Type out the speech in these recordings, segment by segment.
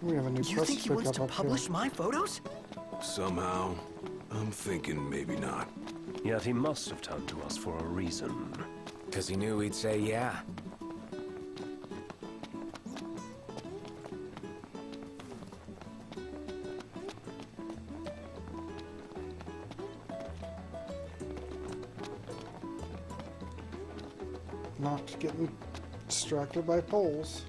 We have a new You quest think he to wants pick to up publish here. my photos? Somehow, I'm thinking maybe not. Yet he must have turned to us for a reason. Because he knew we'd say yeah. Not getting distracted by poles.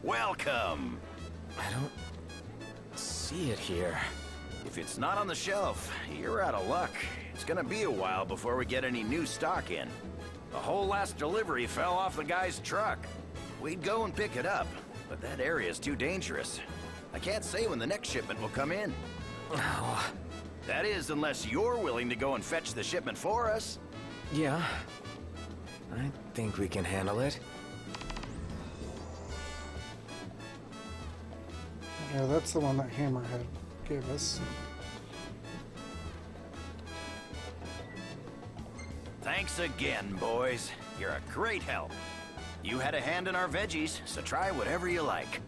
Welcome! I don't see it here. If it's not on the shelf, you're out of luck. It's gonna be a while before we get any new stock in. The whole last delivery fell off the guy's truck. We'd go and pick it up, but that area's too dangerous. I can't say when the next shipment will come in. Oh, That is, unless you're willing to go and fetch the shipment for us. yeah. I think we can handle it. Yeah, that's the one that Hammerhead gave us. Thanks again, boys. You're a great help. You had a hand in our veggies, so try whatever you like.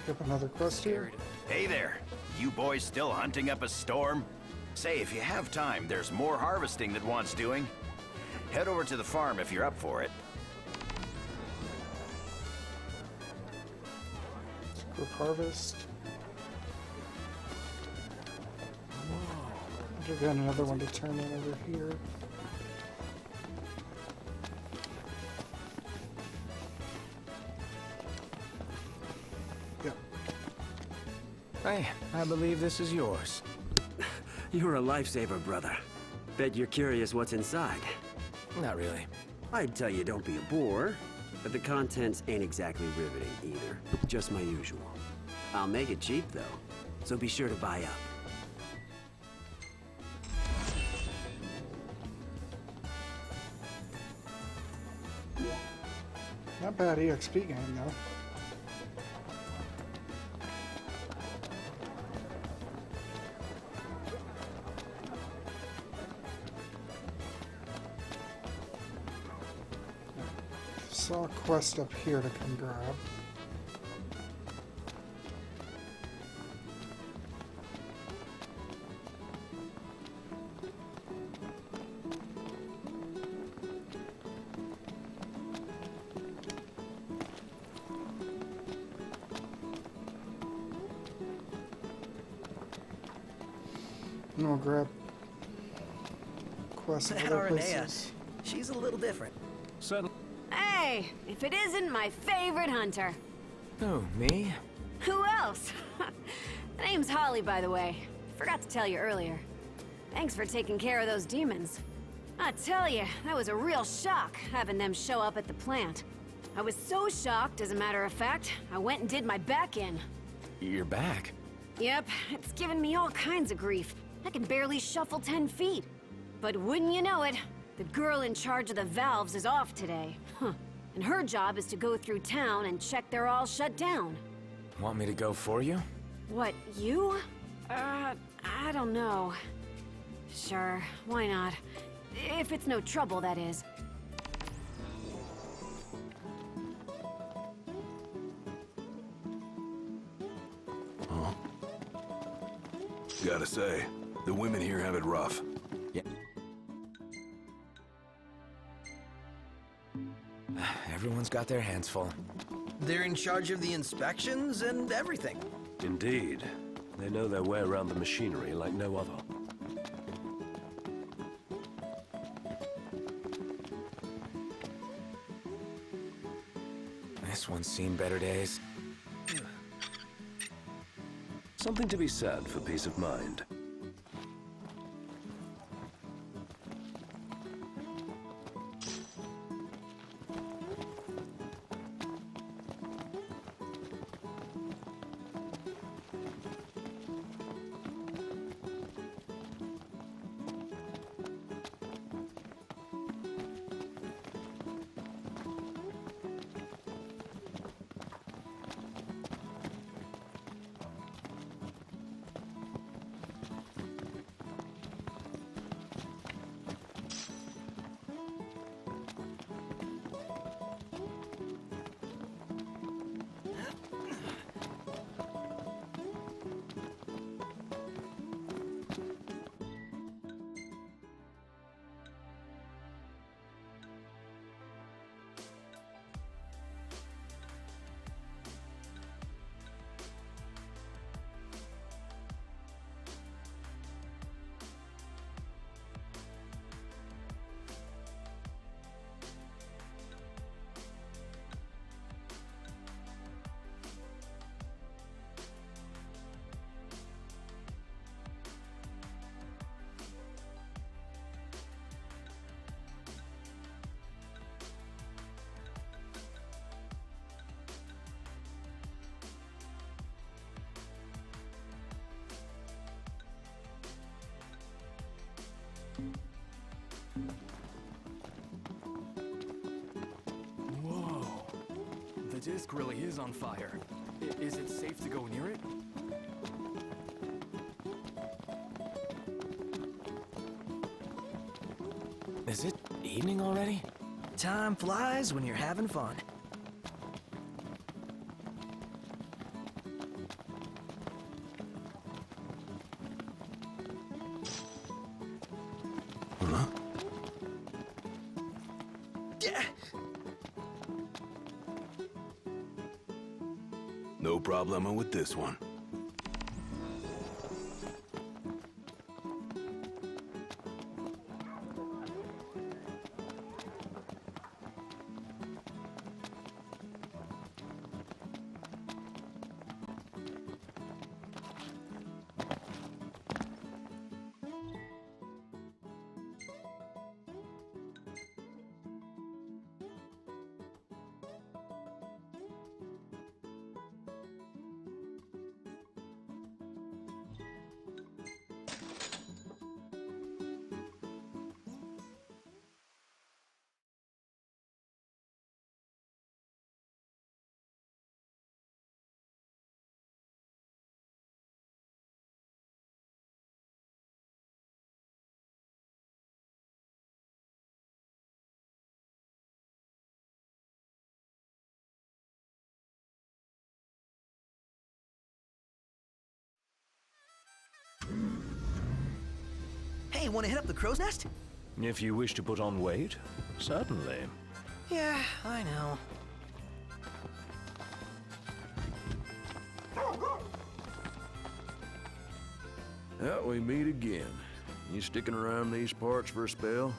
Pick up another quest here. Hey there. You boys still hunting up a storm? Say, if you have time, there's more harvesting that wants doing. Head over to the farm if you're up for it. Quick harvest. I've got another one to turn in over here. Yep. I believe this is yours. You're a lifesaver, brother. Bet you're curious what's inside. Not really. I'd tell you don't be a bore, but the contents ain't exactly riveting either. Just my usual. I'll make it cheap, though, so be sure to buy up. Not bad EXP game, though. Saw a quest up here to come grab. And we'll grab quests in That other Aranea, places. she's a little different. Certainly. Hey, if it isn't my favorite hunter. Who, me? Who else? The name's Holly, by the way. Forgot to tell you earlier. Thanks for taking care of those demons. I tell you, that was a real shock, having them show up at the plant. I was so shocked, as a matter of fact, I went and did my back-in. You're back. Yep, it's given me all kinds of grief. I can barely shuffle 10 feet. But wouldn't you know it, the girl in charge of the valves is off today. Huh. And her job is to go through town and check they're all shut down. Want me to go for you? What, you? I don't know. Sure, why not? If it's no trouble, that is. Huh? Gotta say, the women here have it rough. Yeah. Everyone's got their hands full. They're in charge of the inspections and everything. Indeed. They know their way around the machinery like no other. This one's seen better days. Something to be said for peace of mind. disc really is on fire. Is it safe to go near it? Is it evening already? Time flies when you're having fun. Huh? No problema with this one. Hey, wanna hit up the crow's nest? If you wish to put on weight, certainly. Yeah, I know. Well, we meet again. You sticking around these parts for a spell?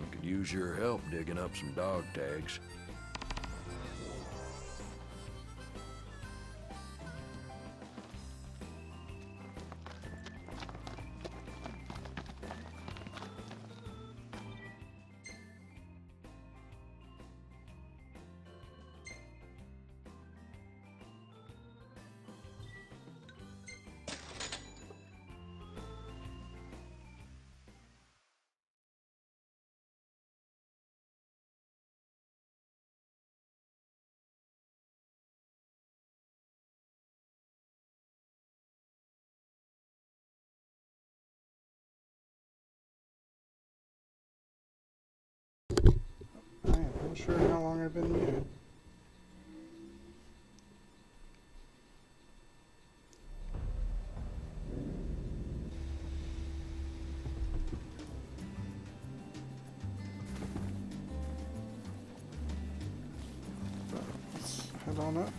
I could use your help digging up some dog tags. I am unsure how long I've been muted. Let's head on up.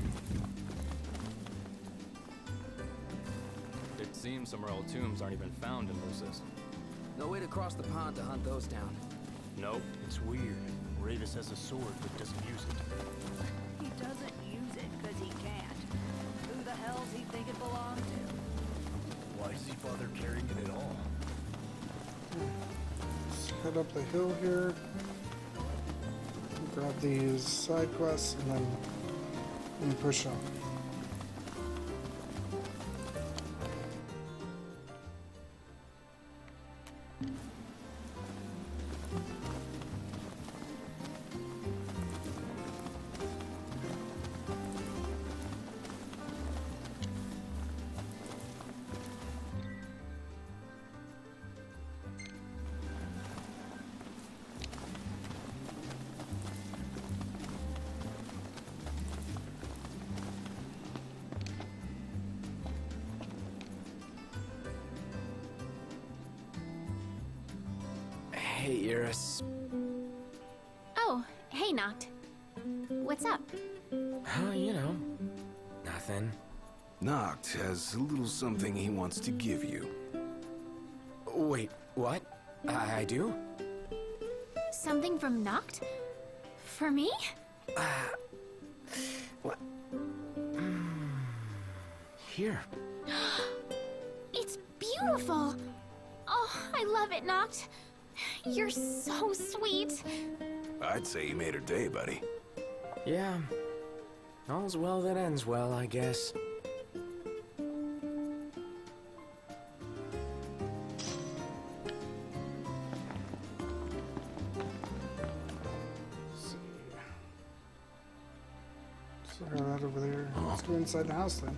It seems some royal tombs aren't even found in Lucis. No way to cross the pond to hunt those down. Nope, it's weird. Ravis has a sword but doesn't use it. He doesn't use it because he can't. Who the hell's he think it belonged to? Why does he bother carrying it at all? Let's head up the hill here. Grab these side quests and then push on. Hey, Iris. Oh, hey, Noct. What's up? You know, nothing. Noct has a little something he wants to give you. Wait, what? I do? Something from Noct? For me? What? Here. It's beautiful! Oh, I love it, Noct. You're so sweet. I'd say you made her day, buddy. Yeah. All's well that ends well, I guess. Let's see. Throw that over there. Let's go inside the house then.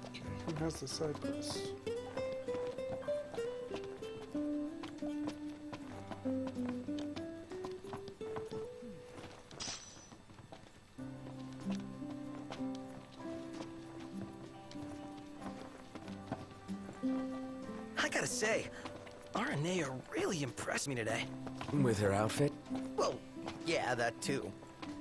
Okay, who has the side quest? I gotta say, Aranea really impressed me today. With her outfit? Well, yeah, that too.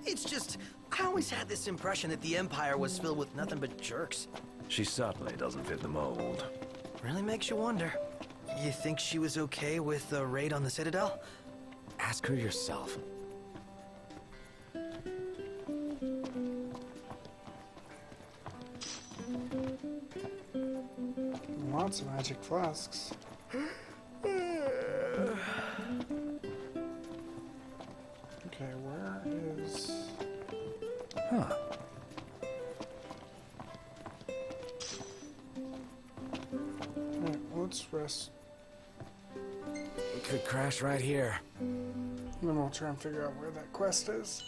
It's just, I always had this impression that the Empire was filled with nothing but jerks. She certainly doesn't fit the mold. Really makes you wonder. You think she was okay with the raid on the Citadel? Ask her yourself. Lots of magic flasks. Okay, where is... Huh. Alright, let's rest. We could crash right here. And then we'll try and figure out where that quest is.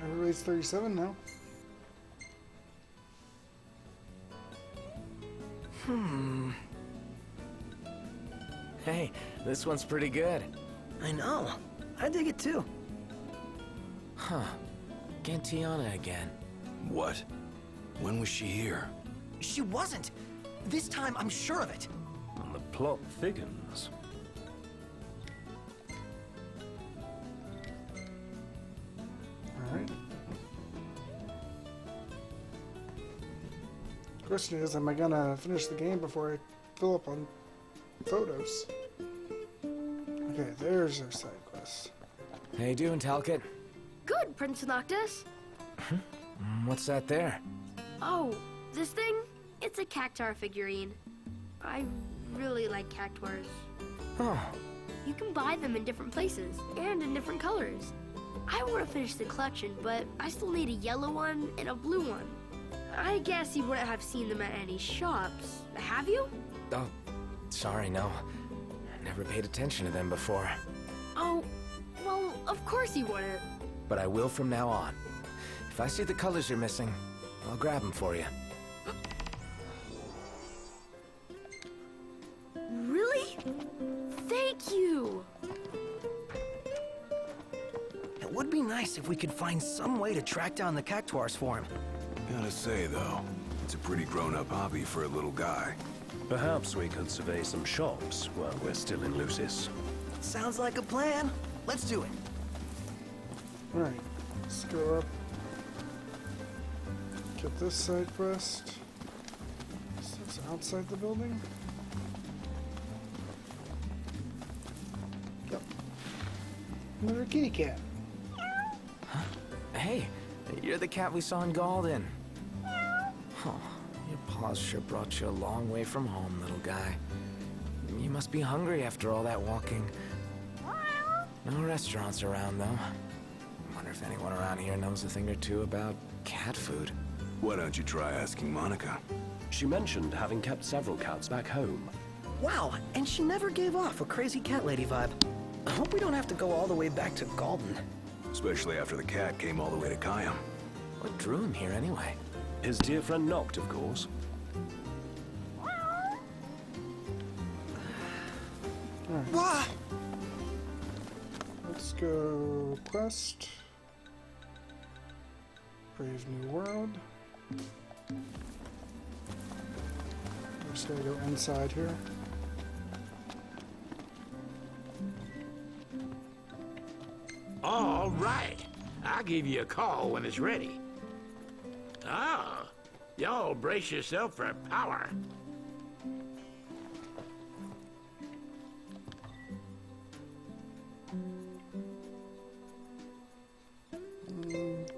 Everybody's 37 now. Hey, this one's pretty good. I know. I dig it too. Huh. Gentiana again. What? When was she here? She wasn't. This time, I'm sure of it. And the plot thickens. Alright. Question is, am I gonna finish the game before I fill up on photos? Okay, there's our side quest. How you doing, Talcott? Good, Prince Noctis. What's that there? Oh, this thing? It's a cactuar figurine. I really like cactuars. Oh, You can buy them in different places and in different colors. I want to finish the collection, but I still need a yellow one and a blue one. I guess you wouldn't have seen them at any shops. Have you? oh, sorry, no. Never paid attention to them before. Oh, well, of course you wouldn't. But I will from now on. If I see the colors you're missing, I'll grab them for you. Really? Thank you! It would be nice if we could find some way to track down the cactuars for him. Gotta say, though, it's a pretty grown-up hobby for a little guy. Perhaps we could survey some shops while we're still in Lucis. Sounds like a plan. Let's do it. Alright, let's go up. Get this side quest. Is this outside the building? Yep. Another kitty cat. Hey, you're the cat we saw in Galden. Oh, your paws sure brought you a long way from home, little guy. You must be hungry after all that walking. No restaurants around, though. Wonder if anyone around here knows a thing or two about cat food. Why don't you try asking Monica? She mentioned having kept several cats back home. Wow, and she never gave off a crazy cat lady vibe. I hope we don't have to go all the way back to Galden. Especially after the cat came all the way to Kayam. What drew him here anyway? His dear friend Noct, of course. Alright. Let's go quest. Brave New World. Just gotta go inside here. All right. I'll give you a call when it's ready. Ah, y'all brace yourself for power.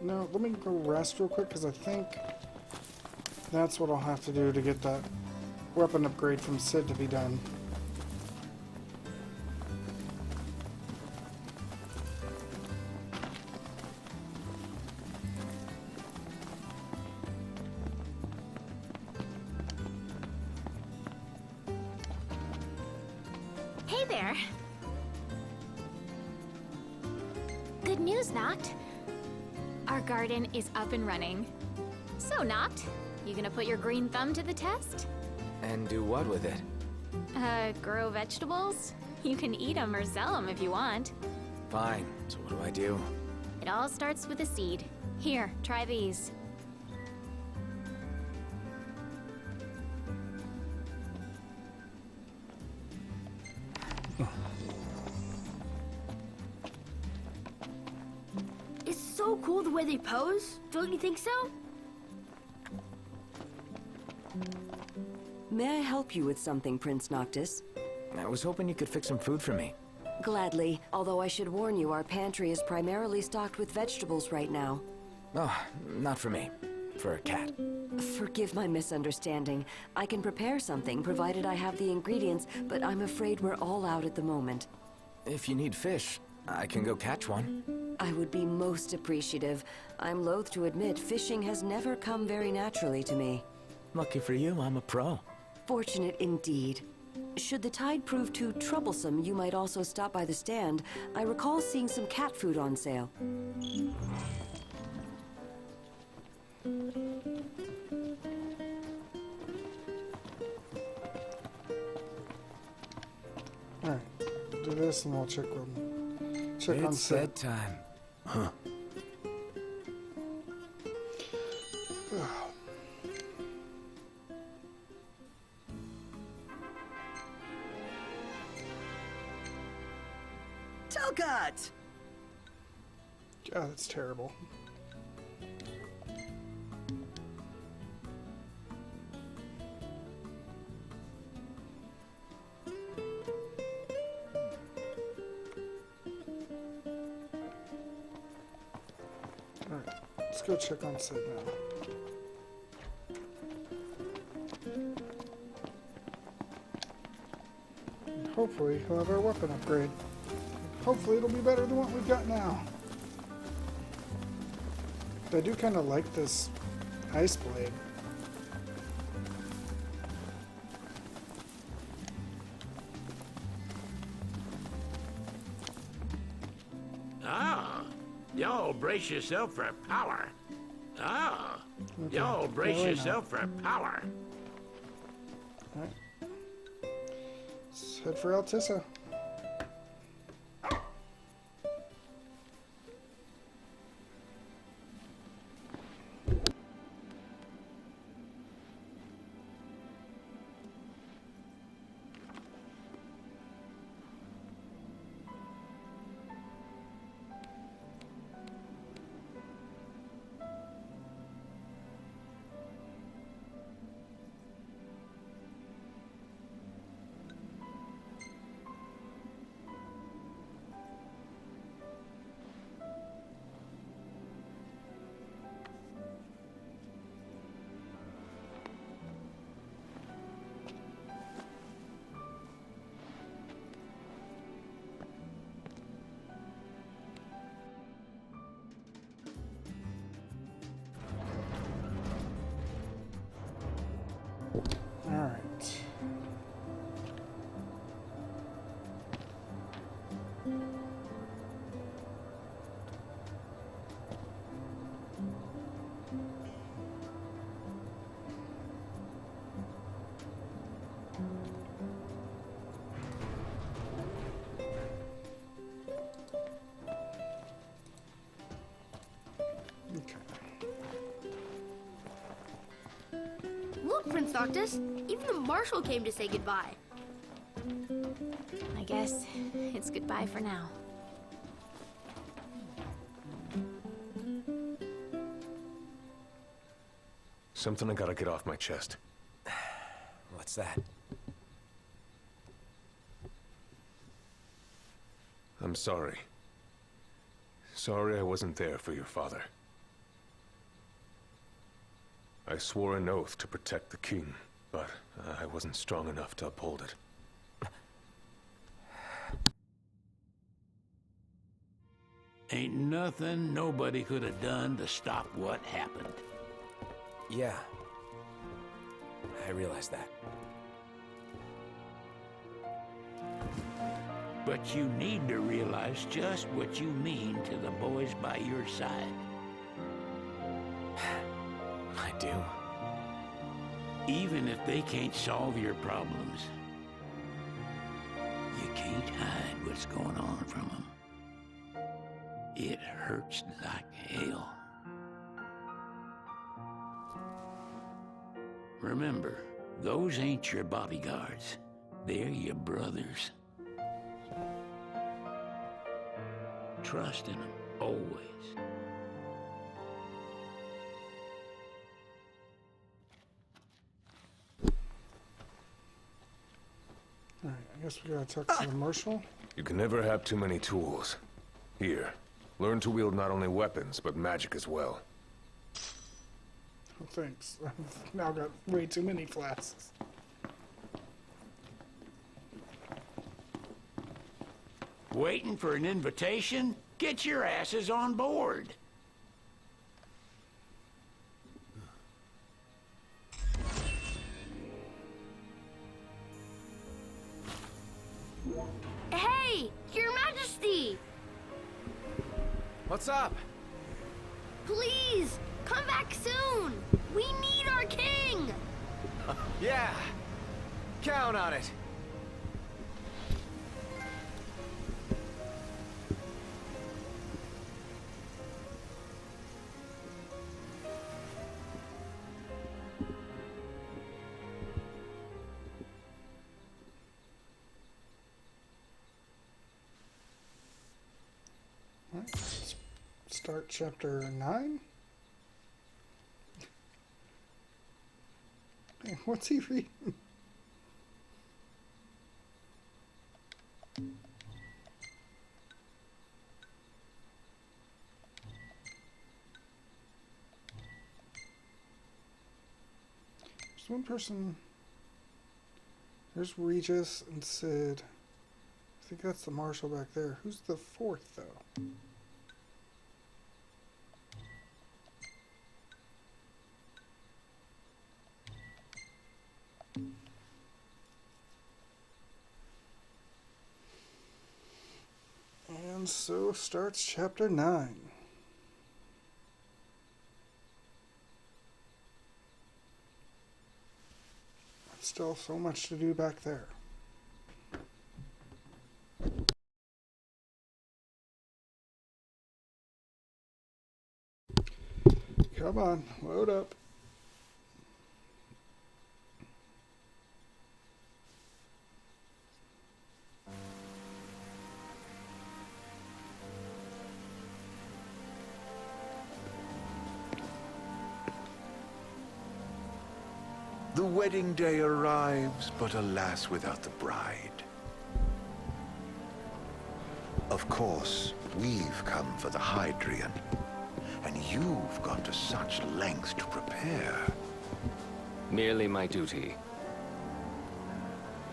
No, let me go rest real quick, because I think that's what I'll have to do to get that weapon upgrade from Sid to be done. Hey there. Good news, Noct. Our garden is up and running. So, Noct, you gonna put your green thumb to the test? And do what with it? Grow vegetables? You can eat them or sell them if you want. Fine. So what do I do? It all starts with a seed. Here, try these. It's so cool the way they pose. Don't you think so? May I help you with something, Prince Noctis? I was hoping you could fix some food for me. Gladly, although I should warn you, our pantry is primarily stocked with vegetables right now. Oh, not for me. For a cat. Forgive my misunderstanding. I can prepare something, provided I have the ingredients, but I'm afraid we're all out at the moment. If you need fish, I can go catch one. I would be most appreciative. I'm loath to admit, fishing has never come very naturally to me. Lucky for you, I'm a pro. Fortunate indeed. Should the tide prove too troublesome, you might also stop by the stand. I recall seeing some cat food on sale. Alright, do this and we'll check on It's Sid. bedtime. Huh. Telcut! God, that's terrible. Alright, let's go check on Sid now. And hopefully he'll have our weapon upgrade. Hopefully it'll be better than what we've got now. But I do kind of like this ice blade. Ah, y'all brace yourself for power. Ah, Okay, y'all brace really yourself for power. Alright. Let's head for Altissa. Look, Prince Noctis, even the Marshal came to say goodbye. I guess it's goodbye for now. Something I gotta get off my chest. What's that? I'm sorry. Sorry I wasn't there for your father. I swore an oath to protect the king, but I wasn't strong enough to uphold it. Ain't nothing nobody could have done to stop what happened. Yeah. I realize that. But you need to realize just what you mean to the boys by your side. I do. Even if they can't solve your problems, you can't hide what's going on from them. It hurts like hell. Remember, those ain't your bodyguards. They're your brothers. Trust in them, always. Alright, I guess we gotta talk to the Marshal. You can never have too many tools. Here, learn to wield not only weapons, but magic as well. Oh, thanks. I've now got way too many flasks. Waiting for an invitation? Get your asses on board. Hey, Your Majesty! What's up? Please, come back soon! We need our king! Yeah. Count on it. Alright, let's start chapter 9. Hey, what's he reading? There's one person. There's Regis and Sid. I think that's the Marshal back there. Who's the fourth, though? And so starts chapter 9. Still so much to do back there. Come on, load up. The wedding day arrives, but alas, without the bride. Of course, we've come for the Hydrian, and you've gone to such lengths to prepare. Merely my duty.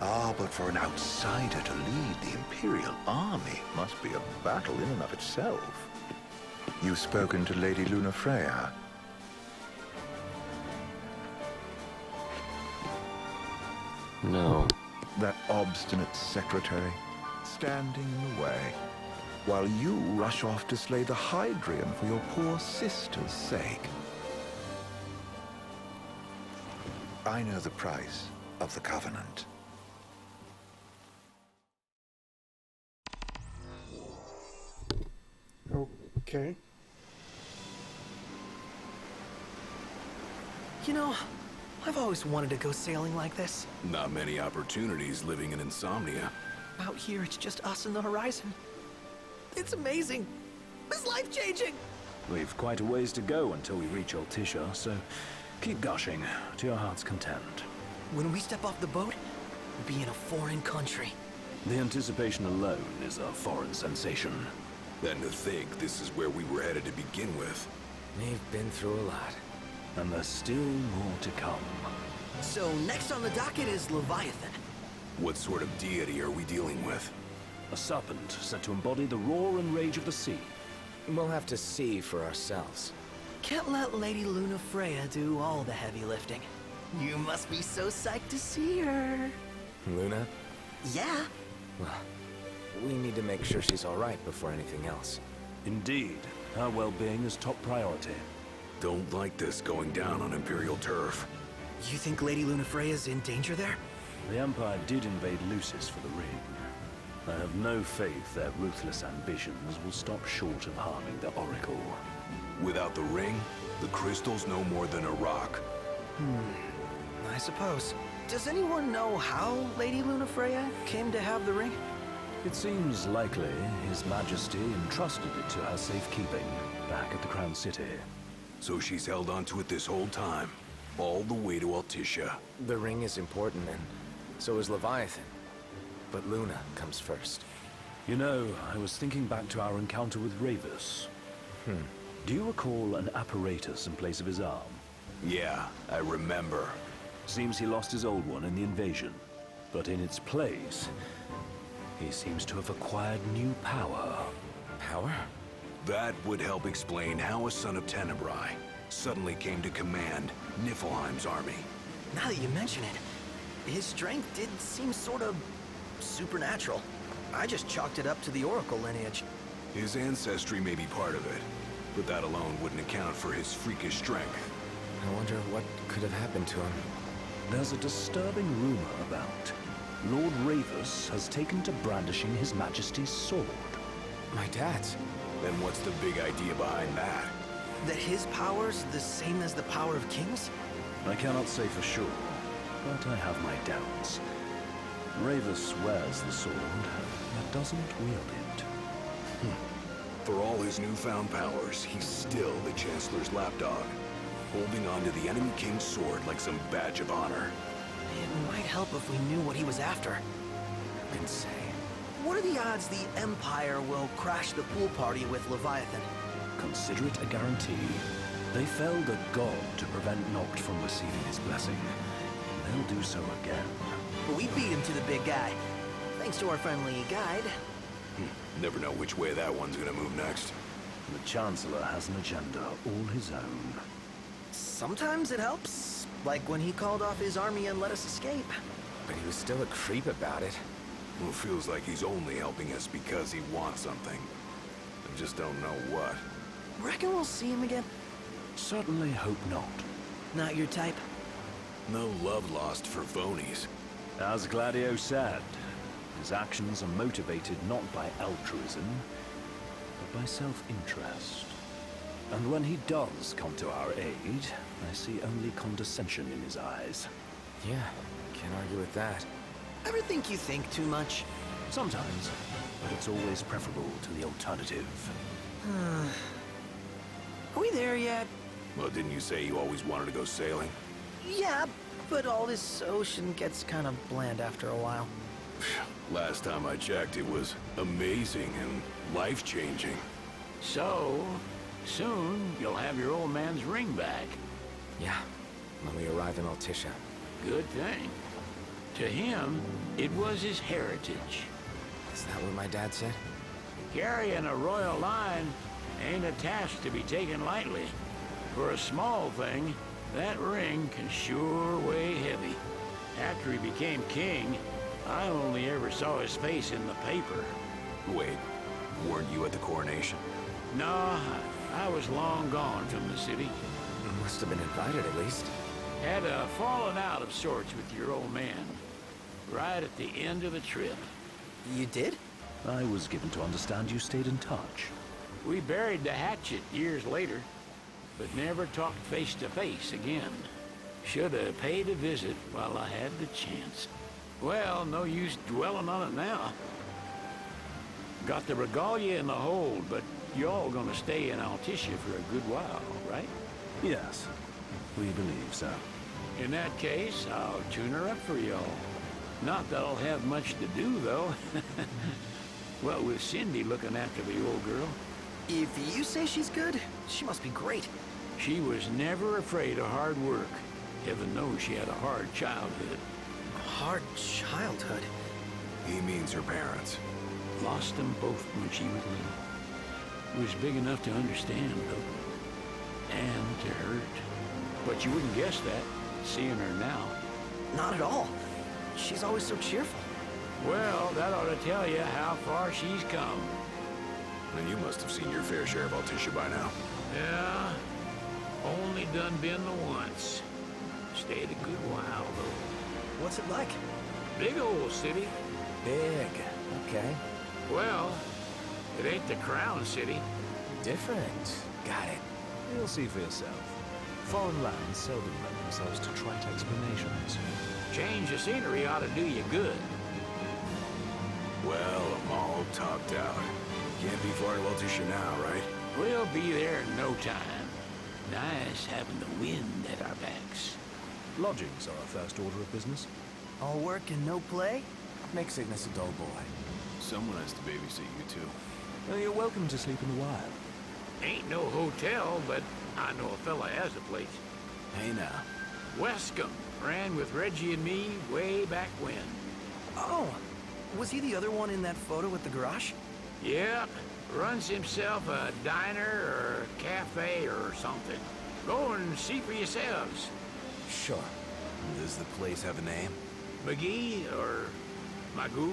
Ah, but for an outsider to lead the Imperial army must be a battle in and of itself. You've spoken to Lady Lunafreya. No. That obstinate secretary, standing in the way, while you rush off to slay the Hydrian for your poor sister's sake. I know the price of the Covenant. You know, I've always wanted to go sailing like this. Not many opportunities living in Insomnia. Out here, it's just us and the horizon. It's amazing. It's life-changing. We've quite a ways to go until we reach Altissia, so keep gushing to your heart's content. When we step off the boat, we'll be in a foreign country. The anticipation alone is a foreign sensation. Then to think this is where we were headed to begin with. We've been through a lot. And there's still more to come. So next on the docket is Leviathan. What sort of deity are we dealing with? A serpent said to embody the roar and rage of the sea. We'll have to see for ourselves. Can't let Lady Luna Freya do all the heavy lifting. You must be so psyched to see her. Luna? Yeah. Well, we need to make sure she's all right before anything else. Indeed. Her well-being is top priority. Don't like this going down on Imperial turf. You think Lady Luna Freya's in danger there? The Empire did invade Lucis for the ring. I have no faith their ruthless ambitions will stop short of harming the Oracle. Without the ring, the crystal's no more than a rock. I suppose. Does anyone know how Lady Luna Freya came to have the ring? It seems likely His Majesty entrusted it to her safekeeping back at the Crown City. So she's held onto it this whole time, all the way to Altissia. The ring is important, and so is Leviathan. But Luna comes first. You know, I was thinking back to our encounter with Ravus. Do you recall an apparatus in place of his arm? Yeah, I remember. Seems he lost his old one in the invasion. But in its place, he seems to have acquired new power. Power? That would help explain how a son of Tenebrae suddenly came to command Niflheim's army. Now that you mention it, his strength did seem sort of supernatural. I just chalked it up to the Oracle lineage. His ancestry may be part of it, but that alone wouldn't account for his freakish strength. I wonder what could have happened to him. There's a disturbing rumor about Lord Ravus has taken to brandishing His Majesty's sword. My dad's? Then what's the big idea behind that? That his power's the same as the power of kings? I cannot say for sure, but I have my doubts. Ravus wears the sword, but doesn't wield it. For all his newfound powers, he's still the Chancellor's lapdog, holding on to the enemy king's sword like some badge of honor. It might help if we knew what he was after. Insane. What are the odds the Empire will crash the pool party with Leviathan? Consider it a guarantee. They felled a god to prevent Noct from receiving his blessing. They'll do so again. But we beat him to the big guy, thanks to our friendly guide. Never know which way that one's gonna move next. The Chancellor has an agenda all his own. Sometimes it helps, like when he called off his army and let us escape. But he was still a creep about it. Well, feels like he's only helping us because he wants something. I just don't know what. Reckon we'll see him again? Certainly hope not. Not your type? No love lost for phonies. As Gladio said, his actions are motivated not by altruism, but by self-interest. And when he does come to our aid, I see only condescension in his eyes. Yeah, can't argue with that. Ever think you think too much? Sometimes, but it's always preferable to the alternative. Are we there yet? Well, didn't you say you always wanted to go sailing? Yeah, but all this ocean gets kind of bland after a while. Last time I checked, it was amazing and life-changing. So, soon you'll have your old man's ring back. Yeah, when we arrive in Altissia. Good thing. To him, it was his heritage. Is that what my dad said? Carrying a royal line ain't a task to be taken lightly. For a small thing, that ring can sure weigh heavy. After he became king, I only ever saw his face in the paper. Wait, weren't you at the coronation? No, I was long gone from the city. Must have been invited at least. Had a falling out of sorts with your old man. Right at the end of the trip. You did? I was given to understand you stayed in touch. We buried the hatchet years later, but never talked face to face again. Should have paid a visit while I had the chance. Well, no use dwelling on it now. Got the regalia in the hold, but y'all gonna stay in Altissia for a good while, right? Yes, we believe so. In that case, I'll tune her up for y'all. Not that I'll have much to do, though. Well, with Cindy looking after the old girl. If you say she's good, she must be great. She was never afraid of hard work. Heaven knows she had a hard childhood. Hard childhood? He means her parents. Lost them both when she was little. Was big enough to understand, though. And to hurt. But you wouldn't guess that, seeing her now. Not at all. She's always so cheerful. Well, that ought to tell you how far she's come. And you must have seen your fair share of Altissia by now. Yeah, only done been the once. Stayed a good while, though. What's it like? Big old city. Big. Okay. Well, it ain't the Crown City. Different. Got it. You'll see for yourself. Foreign lands seldom lend themselves to trite explanations. Change of scenery ought to do you good. Well, I'm all topped out. Can't be far to Altissia now, right? We'll be there in no time. Nice having the wind at our backs. Lodgings are our first order of business. All work and no play? Makes Ignis a dull boy. Someone has to babysit you, too. Well, you're welcome to sleep in the wild. Ain't no hotel, but I know a fella has a place. Hey, now. Wescombe ran with Reggie and me way back when. Oh, was he the other one in that photo at the garage? Yep, runs himself a diner or cafe or something. Go and see for yourselves. Sure. Does the place have a name? McGee or Magoo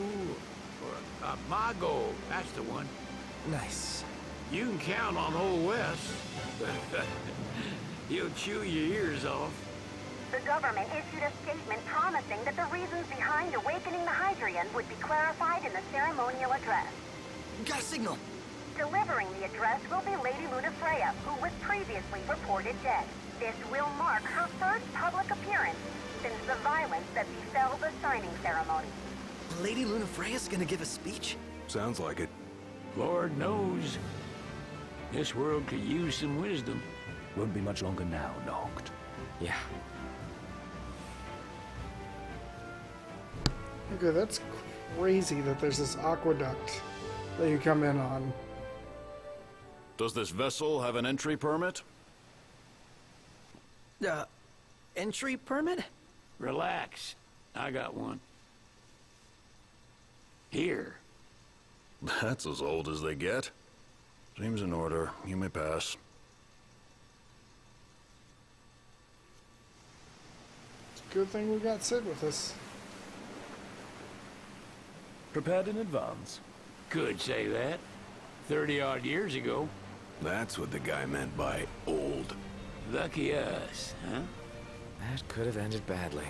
or Mago, that's the one. Nice. You can count on Old West. He'll chew your ears off. The government issued a statement promising that the reasons behind awakening the Hydrian would be clarified in the ceremonial address. Got a signal. Delivering the address will be Lady Lunafreya, who was previously reported dead. This will mark her first public appearance since the violence that befell the signing ceremony. Lady Lunafreya's gonna give a speech? Sounds like it. Lord knows. This world could use some wisdom. Won't be much longer now, Noct. Yeah. Okay, that's crazy that there's this aqueduct that you come in on. Does this vessel have an entry permit? Entry permit? Relax. I got one. Here. That's as old as they get. Seems in order. You may pass. It's a good thing we got Sid with us. Prepared in advance. Could say that. 30-odd years ago. That's what the guy meant by old. Lucky us, huh? That could have ended badly.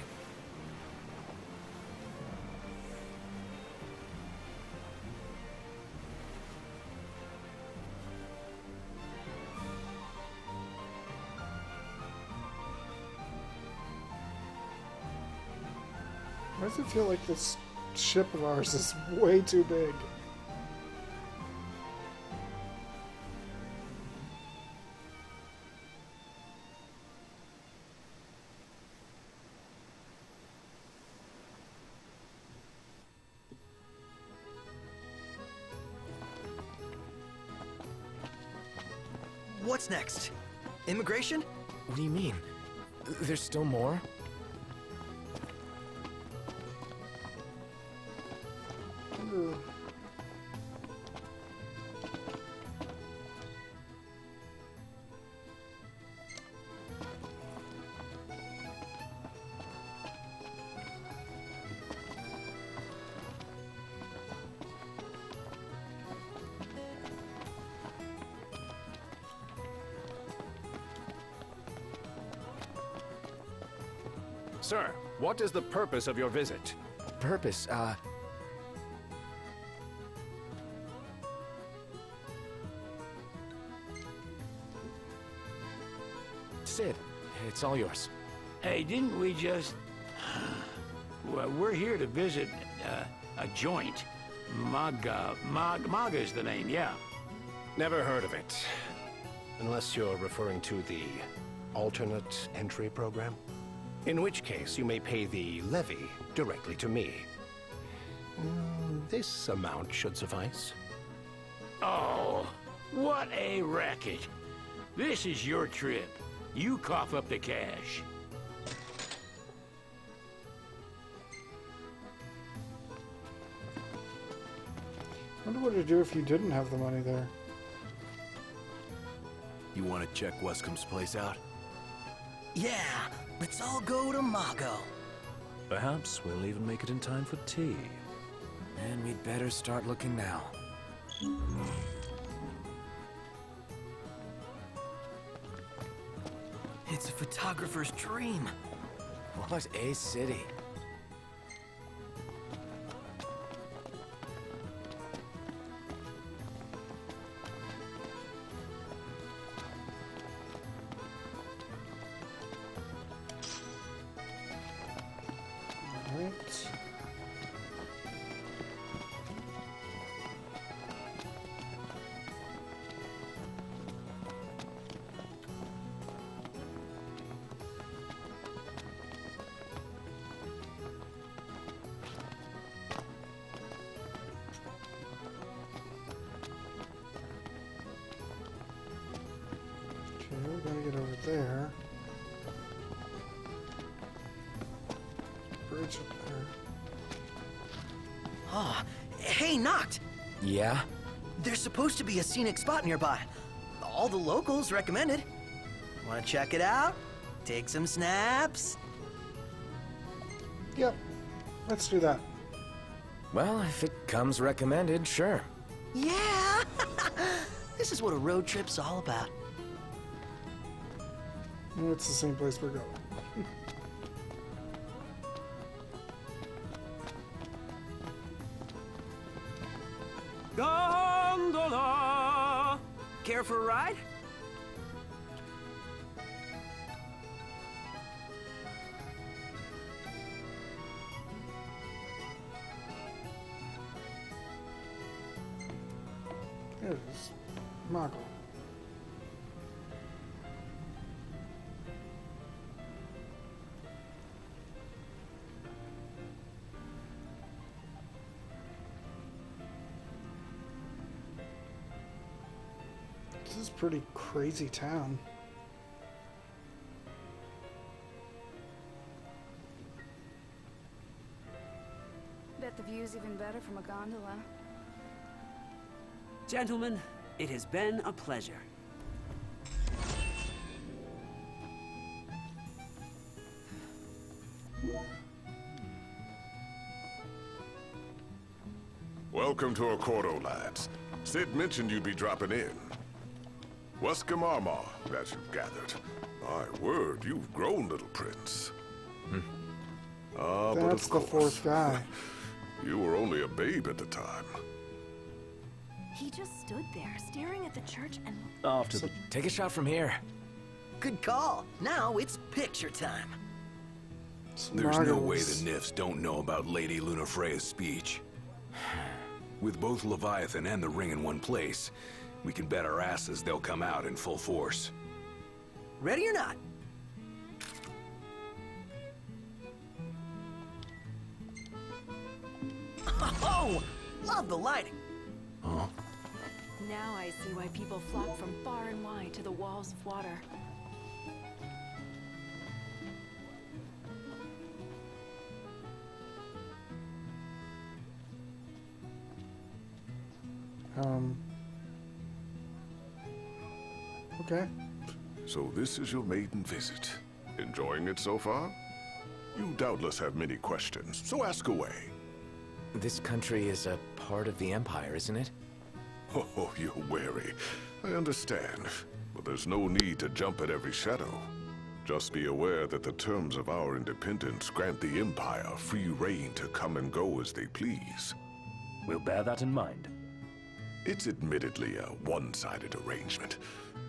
Why does it feel like this ship of ours is way too big? What's next? Immigration? What do you mean? There's still more? Ooh. Sir, what is the purpose of your visit? Purpose, Sid, it's all yours. Hey, didn't we just... Well, we're here to visit a joint. Maga's the name, yeah. Never heard of it. Unless you're referring to the alternate entry program. In which case, you may pay the levy directly to me. This amount should suffice. Oh, what a racket. This is your trip. You cough up the cash. I wonder what to do if you didn't have the money there. You want to check Wescom's place out? Yeah, let's all go to Mago. Perhaps we'll even make it in time for tea. And we'd better start looking now. It's a photographer's dream. What a city. Right. Okay, we're gonna get over there. Bridge up there. Oh, hey, Noct! Yeah? There's supposed to be a scenic spot nearby. All the locals recommended. Want to check it out? Take some snaps? Yep. Let's do that. Well, if it comes recommended, sure. Yeah! This is what a road trip's all about. It's the same place we're going. Gondola! Care for a ride? There it is. Mago. This is a pretty crazy town. Bet the view's even better from a gondola. Gentlemen, it has been a pleasure. Welcome to Accordo, lads. Sid mentioned you'd be dropping in. Wescom Armor, as you've gathered. My word, you've grown, little prince. Ah, but That's of the course, fourth guy. you were only a babe at the time. He just stood there, staring at the church and... After the... Take a shot from here. Good call. Now it's picture time. There's no way the Nifs don't know about Lady Lunafreya's speech. With both Leviathan and the ring in one place, we can bet our asses they'll come out in full force. Ready or not? Oh, love the lighting. Huh? Now I see why people flock from far and wide to the walls of water. Okay. So this is your maiden visit. Enjoying it so far? You doubtless have many questions, so ask away. This country is a part of the Empire, isn't it? Oh, you're wary. I understand. But there's no need to jump at every shadow. Just be aware that the terms of our independence grant the Empire free reign to come and go as they please. We'll bear that in mind. It's admittedly a one-sided arrangement.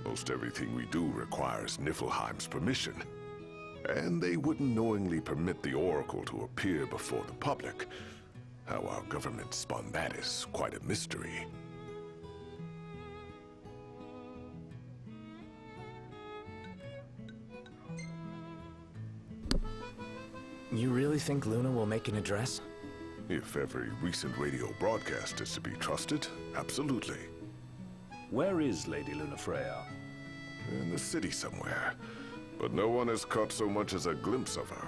Most everything we do requires Niflheim's permission. And they wouldn't knowingly permit the Oracle to appear before the public. How our government spun that is quite a mystery. You really think Luna will make an address? If every recent radio broadcast is to be trusted, absolutely. Where is Lady Lunafreya? In the city somewhere. But no one has caught so much as a glimpse of her.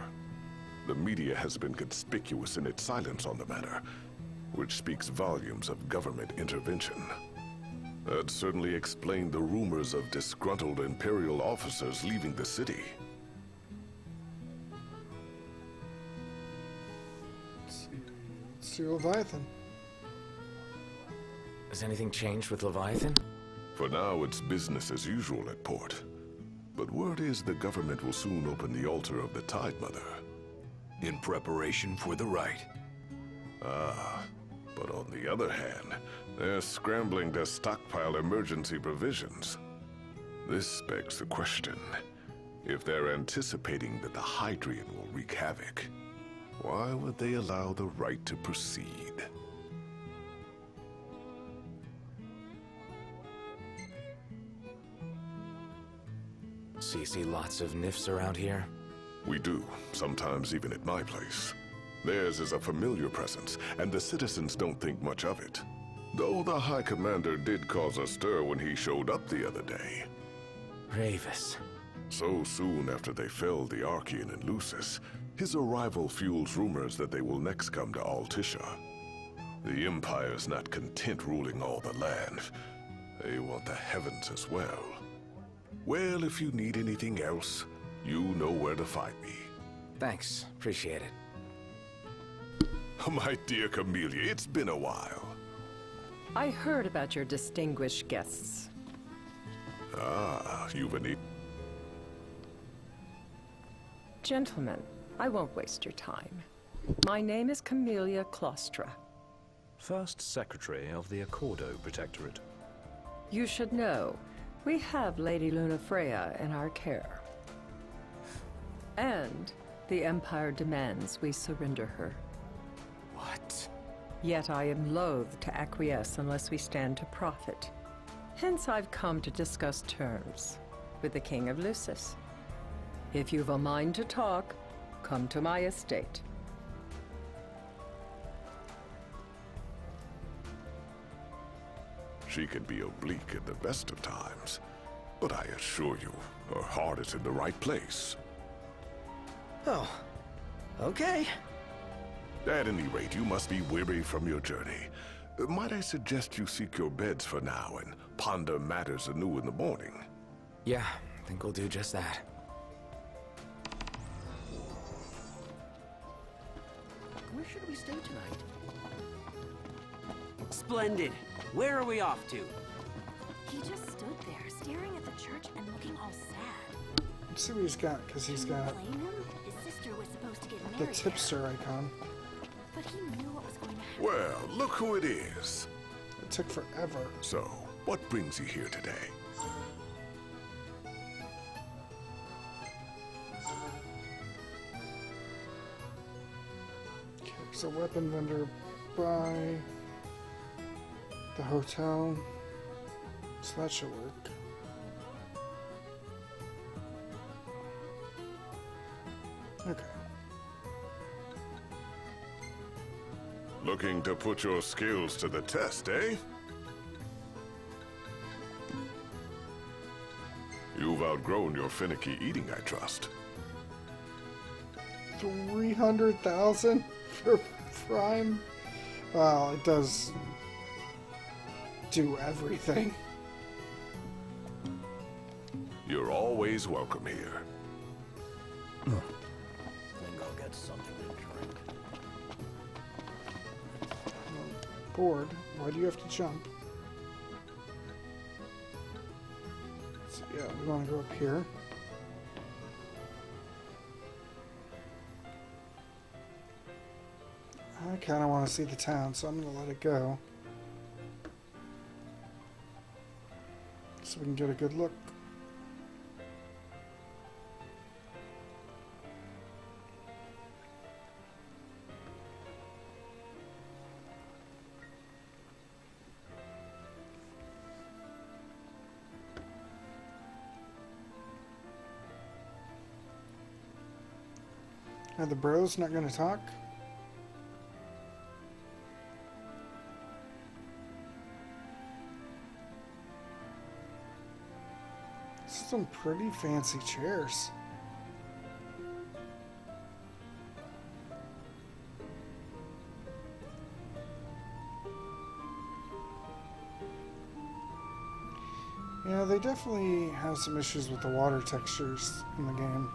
The media has been conspicuous in its silence on the matter, which speaks volumes of government intervention. That certainly explained the rumors of disgruntled Imperial officers leaving the city. Let's see Leviathan. Has anything changed with Leviathan? For now, it's business as usual at port. But word is the government will soon open the altar of the Tide Mother. In preparation for the rite. Ah, but on the other hand, they're scrambling to stockpile emergency provisions. This begs the question, if they're anticipating that the Hydrian will wreak havoc, why would they allow the rite to proceed? So you see lots of nifs around here? We do, sometimes even at my place. Theirs is a familiar presence, and the citizens don't think much of it. Though the High Commander did cause a stir when he showed up the other day. Ravis. So soon after they felled the Archean and Lucis, his arrival fuels rumors that they will next come to Altisha. The Empire's not content ruling all the land. They want the heavens as well. Well, if you need anything else, you know where to find me. Thanks. Appreciate it. My dear Camellia, it's been a while. I heard about your distinguished guests. Ah, you've an... Gentlemen, I won't waste your time. My name is Camellia Claustra. First Secretary of the Accordo Protectorate. You should know, we have Lady Lunafreya in our care. And the Empire demands we surrender her. What? Yet I am loath to acquiesce unless we stand to profit. Hence I've come to discuss terms with the King of Lucis. If you've a mind to talk, come to my estate. She can be oblique at the best of times, but I assure you, her heart is in the right place. Oh, okay. At any rate, you must be weary from your journey. Might I suggest you seek your beds for now and ponder matters anew in the morning? Yeah, I think we'll do just that. Where should we stay tonight? Splendid. Where are we off to? He just stood there, staring at the church and looking all sad. Let's see what he's got, because he's got Blame him? His sister was supposed to get the married. tipster icon. But he knew what was going to happen. Well, look who it is. It took forever. So, what brings you here today? Okay, there's a weapon vendor by the hotel. So that should work. Okay. Looking to put your skills to the test, eh? You've outgrown your finicky eating, I trust. 300,000 for Prime? Well, it does do everything. You're always welcome here. Think I'll get something to drink. Bored. Why do you have to jump? So yeah, we want to go up here. I kind of want to see the town, so I'm going to let it go. So we can get a good look. Are the bros not gonna talk? Some pretty fancy chairs. Yeah, they definitely have some issues with the water textures in the game.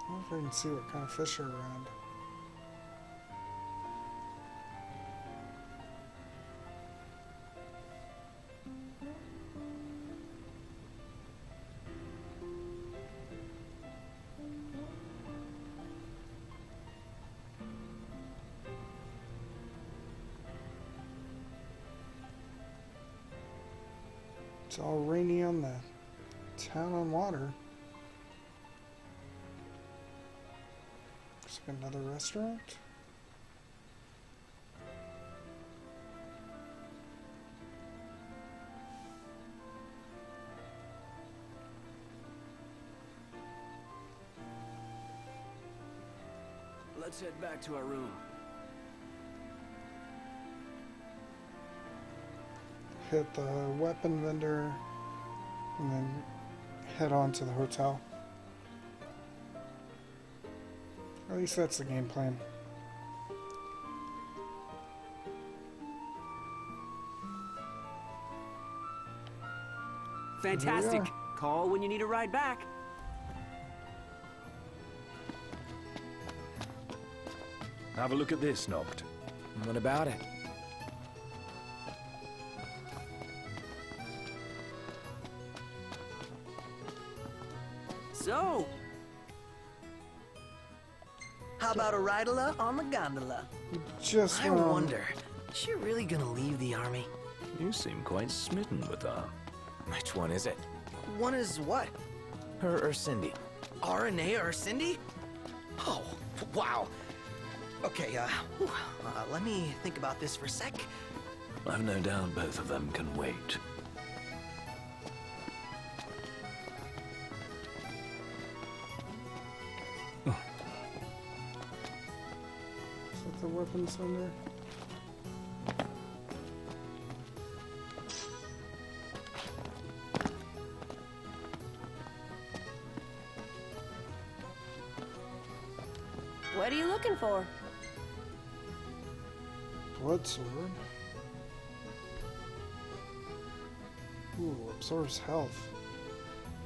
I wonder if I can see what kind of fish are around. It's all rainy on the town on water. Looks like another restaurant. Let's head back to our room. Hit the weapon vendor and then head on to the hotel. At least that's the game plan. Fantastic. Call when you need a ride back. Have a look at this, Noct. What about it? So, how about a ride-a-la on the gondola? Just I wonder, is she really gonna leave the army? You seem quite smitten with her. Which one is it? One is what? Her or Cindy? RNA or Cindy? Oh, wow. Okay, let me think about this for a sec. I've no doubt both of them can wait. Is that the weapons vendor? What are you looking for? Blood sword. Ooh, absorbs health.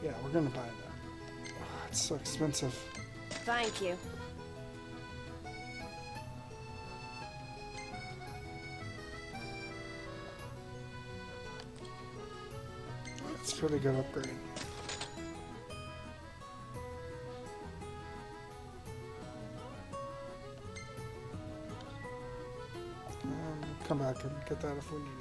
Yeah, we're gonna buy that. Oh, it's so expensive. Thank you. It's a pretty good upgrade. Come back and get that if we need it.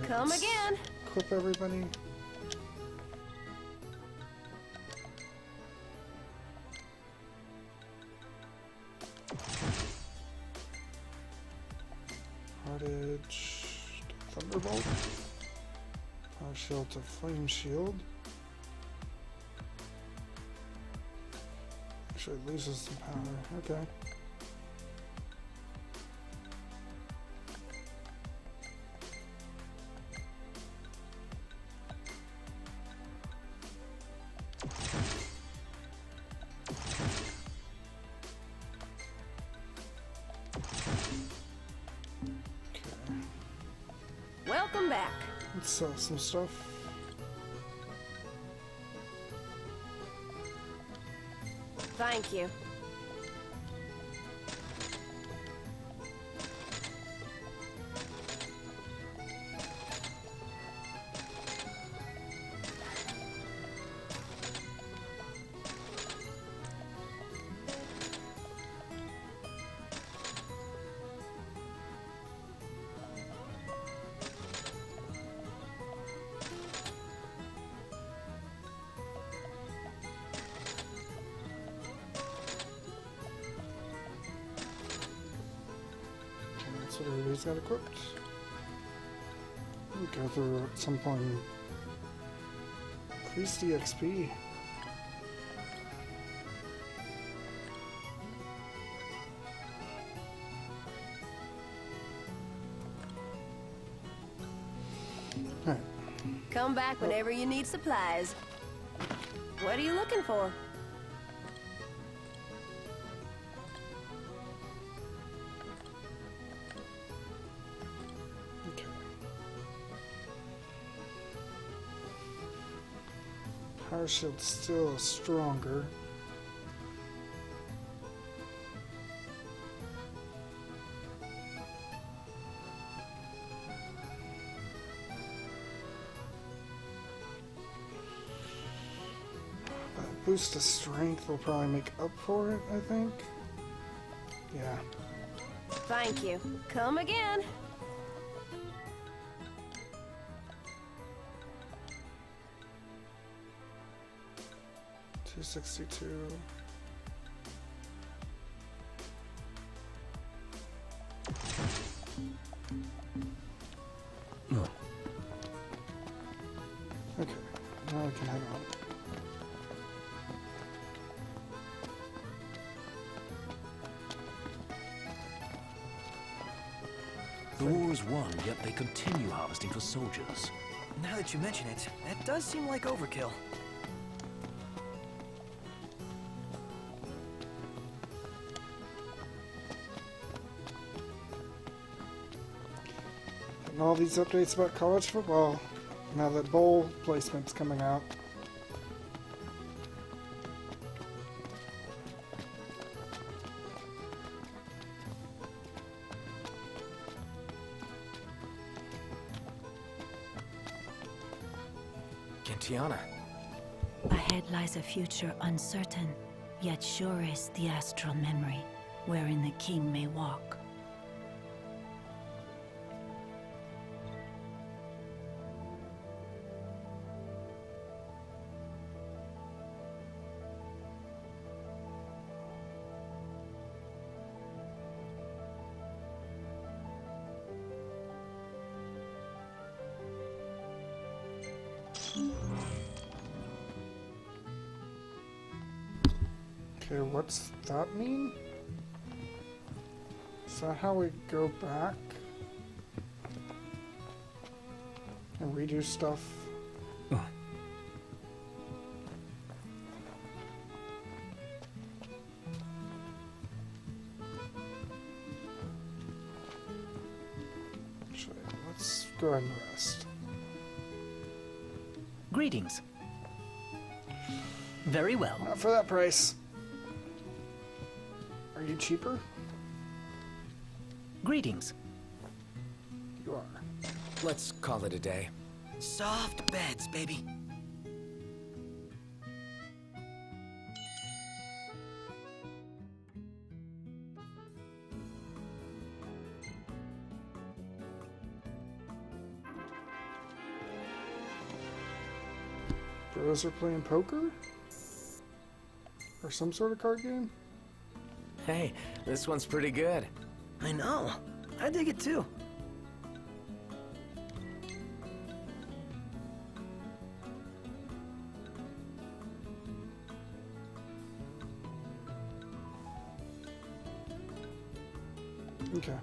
Come again. Equip everybody. Heartage to Thunderbolt. Power Shield to Flame Shield. Actually, it loses some power. Okay. Welcome back. Let's sell some stuff. Thank you. That's what everybody's got equipped. We'll go through at some point. Increase the XP. Alright. Come back whenever you need supplies. What are you looking for? Power shield's still stronger. Boost of strength will probably make up for it, I think. Yeah. Thank you. Come again. 262. Okay, now we can head on. The war is won, yet they continue harvesting for soldiers. Now that you mention it, that does seem like overkill. And all these updates about college football, now that bowl placement's coming out. Tiana. Ahead lies a future uncertain, yet sure is the astral memory, wherein the king may walk. Okay, what's that mean? Is that how we go back? And redo stuff? Actually, let's go ahead and rest. Greetings. Very well. Not for that price. Are you cheaper? Greetings. You are. Let's call it a day. Soft beds, baby. Bros are playing poker? Or some sort of card game? Hey, this one's pretty good. I know. I dig it too. Okay.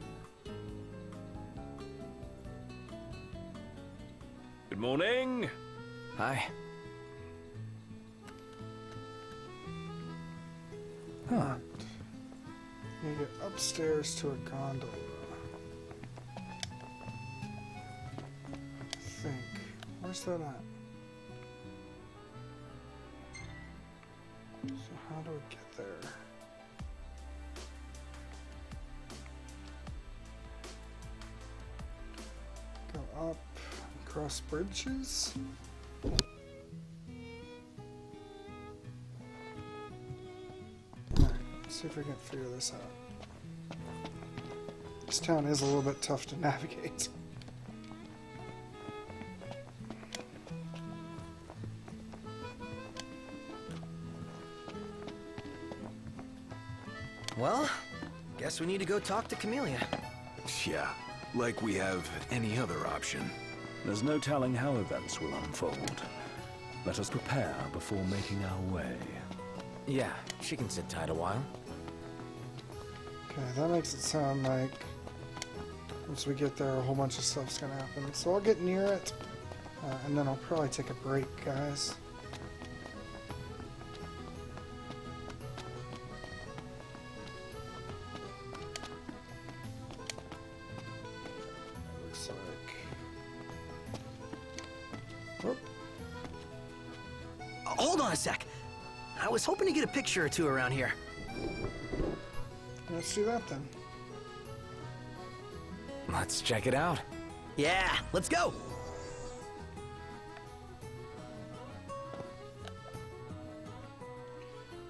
Good morning. Hi. Huh. You get upstairs to a gondola. I think. Where's that at? So how do we get there? Go up, cross bridges. Alright, let's see if we can figure this out. This town is a little bit tough to navigate. Well, guess we need to go talk to Camellia. Yeah, like we have any other option. There's no telling how events will unfold. Let us prepare before making our way. Yeah, she can sit tight a while. Okay, that makes it sound like once we get there, a whole bunch of stuff's gonna happen. So I'll get near it, and then I'll probably take a break, guys. Looks like... Whoop. Hold on a sec. I was hoping to get a picture or two around here. Let's do that then. Let's check it out. Yeah, let's go.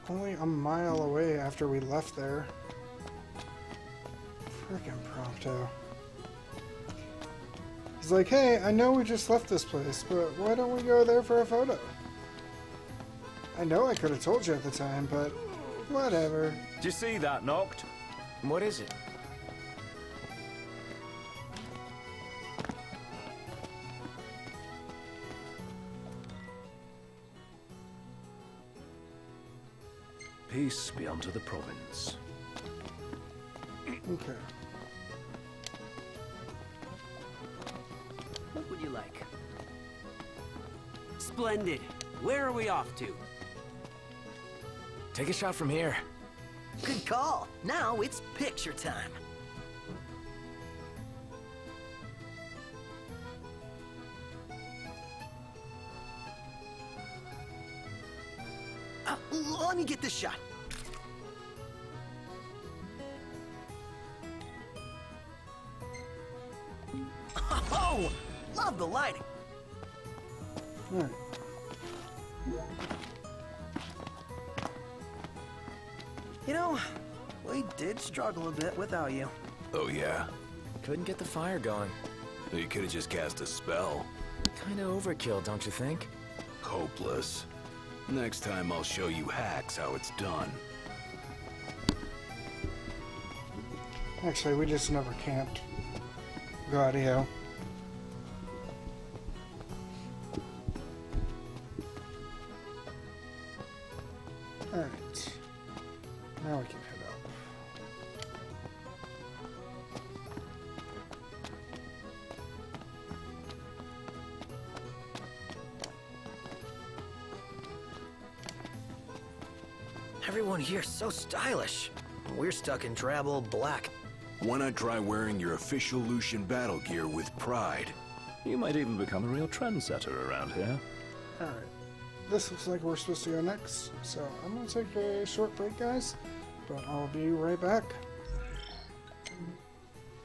Only a mile away after we left there. Frickin' Prompto. He's like, hey, I know we just left this place, but why don't we go there for a photo? I know I could have told you at the time, but whatever. Did you see that, Noct? What is it? Peace be unto the province. Okay. What would you like? Splendid. Where are we off to? Take a shot from here. Good call. Now it's picture time. Let me get this shot. Oh, love the lighting. All right. You know, we did struggle a bit without you. Oh, yeah? Couldn't get the fire going. You could have just cast a spell. Kinda overkill, don't you think? Hopeless. Next time I'll show you hacks how it's done. Actually, we just never camped. Gaudio. Alright. Now we can head up. Everyone here's so stylish. We're stuck in drab old black. Why not try wearing your official Lucian battle gear with pride? You might even become a real trendsetter around here. Alright. This looks like we're supposed to go next, so I'm going to take a short break, guys, but I'll be right back.